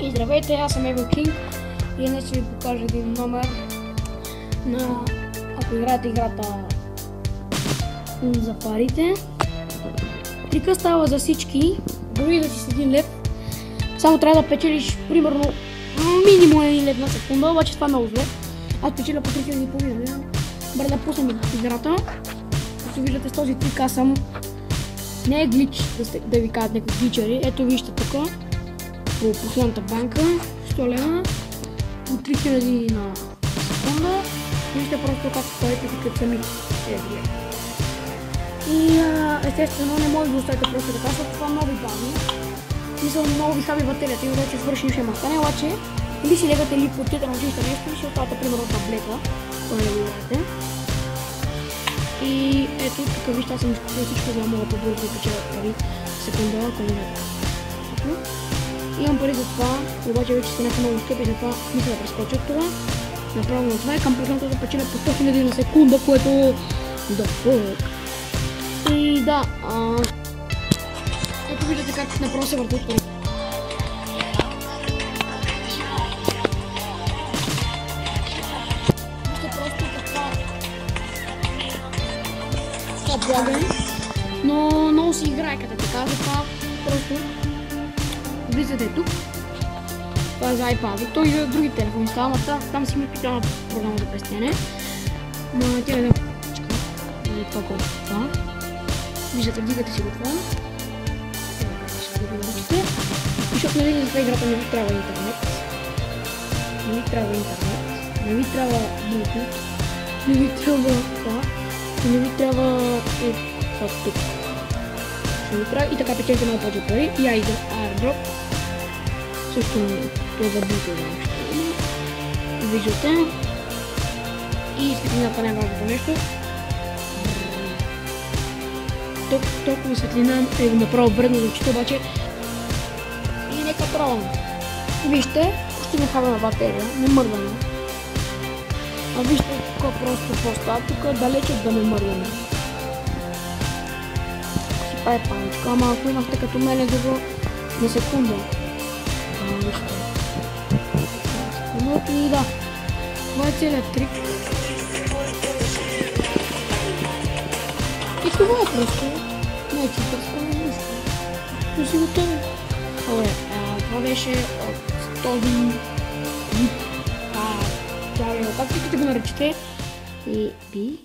И здравейте, аз съм Evil King и днес ще ви покажа един номер на, ако играете играта за парите. Трика става за всички, дори да си с 1 лев. Само трябва да печелиш примерно минимум 1 лев на секунда, обаче това е много зле. Аз печеля по 3500. Добре, да пуснем играта. Както виждате с този трик аз съм... Не е глич да ви кажат някакви гличери. Ето вижте тук. По последната банка, 100 лева, по 3000 на секунда. Вижте просто как парите тикат сами. И естествено не може да оставите просто така, защото това много ви бави. Мисля, много ви хаби батерията и вече свърши ще ма стане, обаче или си легате или потите на чиста нещо и ще оставате примерно таблета, това не го играете. И ето тук вижте, аз съм изкупил всичко, за да мога по-бързо да печеля пари секунда, ако не е. Имам пари за това, обаче вече са някакво много скъпи, затова мисля да прескочат това. Направо на това и към предната да печеля по 100 000 на секунда, което... Да, фък. И да, ето виждате как направо се въртат пари. Вижте просто каква... Това благен, но много си играе като така, затова просто... Влизате тук. Това е за iPad. Той и за други телефони става, но там си ми специална програма за пестене. Но тя е това колко това. Виждате, вдигате си го това. Ще го виждате. Защото нали за това играта не ви трябва интернет. Не ви трябва интернет. Не ви трябва Bluetooth. Не ви трябва това. И не ви трябва това тук. И така печелите много повече пари. И airdrop. Също това за Bluetooth. Виждате. И светлината най-важното нещо. Толкова светлина е направо вредно за очите, обаче и нека пробвам. Вижте, ще не хаваме батерия, не мърдаме. А вижте какво просто става тук, далече да не мърдаме. Си пае паничка, ама ако имахте като мене друго на секунда. Вижте. И да, това е целият трик. И това е просто. Не е читърска, не нищо. Но си готови. Добре, това беше от този вид. Както искате го наречете. И би.